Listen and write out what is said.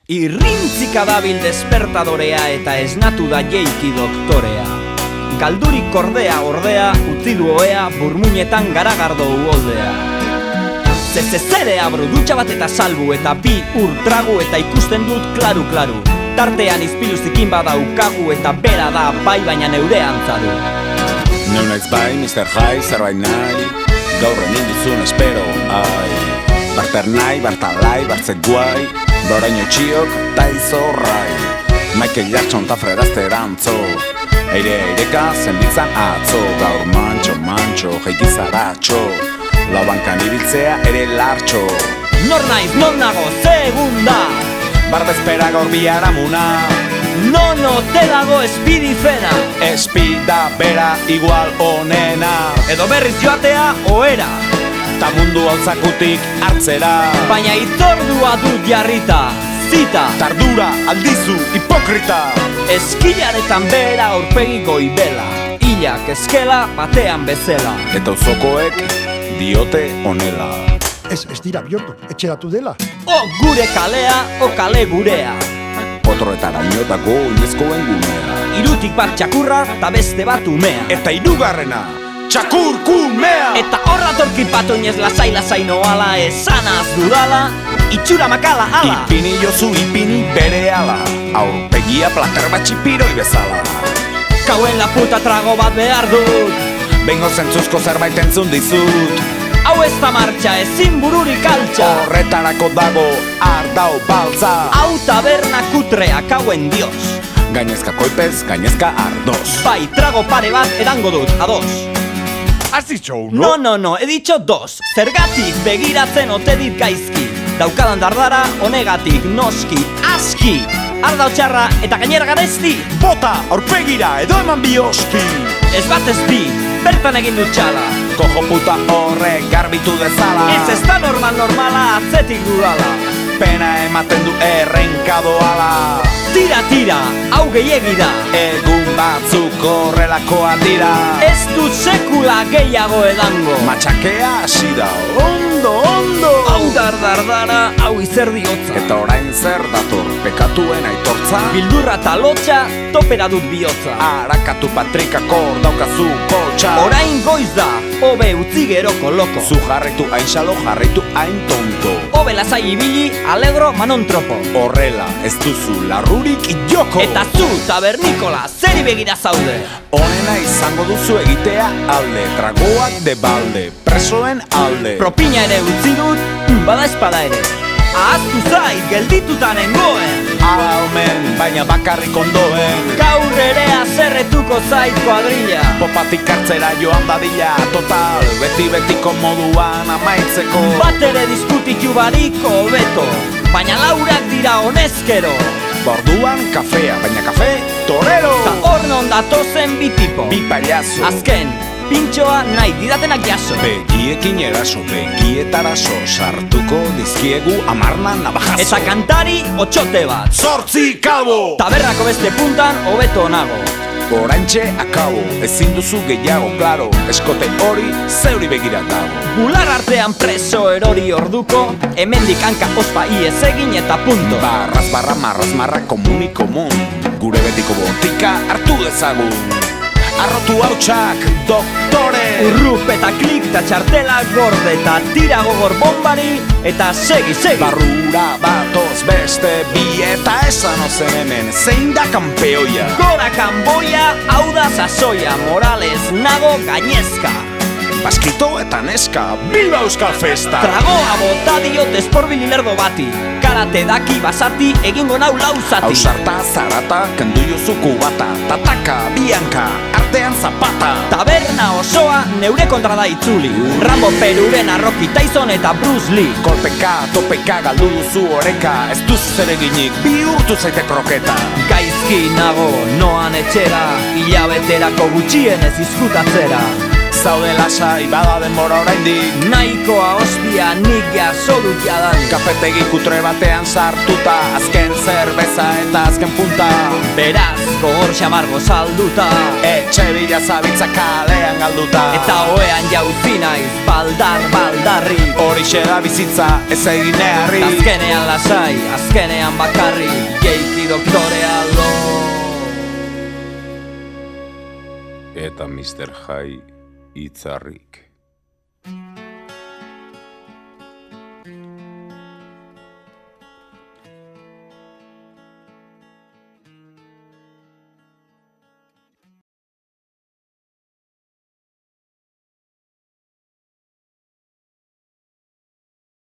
Irrintzika dabil despertadorea eta esnatu da jeiki doktorea. Galdurik ordea, utzi du oea, burmuinetan garagardo uholdea. Zezerea brodutxa bat eta salbu eta bi tragu eta ikusten dut klaru. Tartean izpiluzikin badaukagu eta bera da bai baina neure antzadu. Neunaiz bai, Mr. High, zerbait nahi, gaur ninduzun espero, ai. Barter nahi, bartalai, bartzek guai, Boraino txiok, taizorrai Michael Jackson ta Fred Astaire antzo Eireka zenbitzan atzo Gaur mantxo, jeikizaratxo Lau bankan ibiltzea ere lartxo Nor naiz, non nago, segunda Barbezpera gaur biharamuna Non ote dago espidizena Espida bera igual onena Edo berriz joatea oera Ta mundu hauzakutik hartzera Baina itzordua dut jarrita, zita Tardura aldizu hipokrita Eskilaretan bera aurpegi goibela Ilak eskela batean bezela Eta auzokoek diote honela Ez dira bihurtu, etxeratu dela O gure kalea, o kale gurea Potroetara inotako inezkoen gunea Irutik bat txakurra, ta beste bat umea Eta hirugarrena txakurkumea Eta horra torkit bat oinez lasai noala Esanaz dudala, itxura makala ala Ipini jozu ipini bere ala Aurpegia plater bat txipiroi bezala Kauen la puta trago bat behar dut Bengo zentzuzko zerbait entzun dizut Hau ez da martxa, ezin bururik altxa Horretarako dago ardau baltza Hau taberna kutrea, kauen dios Gainezka koipez, gainezka ardoz Bai, trago pare bat edango dut, ados ¿Has dicho uno? No, he dicho dos Zergatik begiratzen ote dit gaizki Daukadan dardara honegatik noski Aski, ardau txarra eta gainera garezti Bota, aurpegira, edo eman bioski Ez bat ez bi, bertan egin dut txala Kojo puta horrek garbitu dezala Ez da normala atzetik dudala Pena ematen du errenkadoala Tira, hau gehiegi da Egun batzuk horrelakoan dira Ez dut sekula gehiago edango Matxakea hasi da, ondo Hau dardara, hau izerdi hotza Eta orain zer dator, pekatuen aitortza Bildurra eta lotxa, topera dut bihotza Arakatu patrikakor daukazu koltsa Orain goiz da, hobe utzi geroko loko Zu jarraitu hain xalo, jarraitu hain tonto Hobe lasai ibili, alegro manon tropo Horrela, ez duzu larrurik joko Eta zu, tabernikola, zeri begira zaude Honena izango duzu egitea alde Tragoak de balde, presoen alde Propina ere utzi dut, bada espada ere Ahaztu zait, geldituta nengoen Ala omen, baina bakarrik ondoen Gaur ere azerretuko zait kuadrilla Popatik hartzera joan dadila Total, beti-betiko moduan amaitzeko Bat ere diskutitu bariko beto Baina laurak dira honezkero Borduan kafea, baina kafe torero Ta hor non datozen bi tipo Bi payaso Azken, pintxoa nahi didatenak jaso Begiekin eraso, begietaraso Sartuko dizkiegu amarna navajazo Eta kantari otxote bat Zortzi kalbo Taberrako beste puntan hobeto nago Oraintxe akabo, ezin duzu gehiago, klaro Eskote hori zeuri begira dago Bular artean preso erori orduko Hemendik hanka ospa iez egin eta punto Barraz barra marraz marra komuni komun Gure betiko botika hartu dezagun Arrotu hautsak, doktore Urrup eta klik eta txartela gorde Eta tira gogor bombari eta segi Barrura batoz beste bi eta esan ozen hemen Zein da kanpeoia Gora kanboia, hau da sasoia Morales nago gainezka Baskito eta neska, biba euskal festa Tragoa bota diot esporbili lerdo bati Karate daki basati egingo nau lauzati Hau sarta, zarata, kendu jozu kubata Tataka, bianka, artean zapata Taberna osoa neure kontra da itzuli Rambo Peruren Rocky Tyson eta Bruce Lee Kolpeka, topeka, galdu duzu oreka Ez duzu zereginik, bihurtu zaite kroketa Gaizki nago, noan etxera Hilabeterako gutxienez izkutatzera Zaude lasai, bada denbora oraindik. Nahikoa ospia nik jasodut jadan. Kafetegi kutre batean sartuta, azken zerbeza eta azken punta. Beraz, gogor xamargo salduta, Etxe bila zabitza kalean galduta. eta oean jauzi naiz, baldarri. Horixe da bizitza, ez egin neharri. Azkenean lasai, azkenean bakarri, Jeiki doktorea lo. Eta Mr. High itzarrik.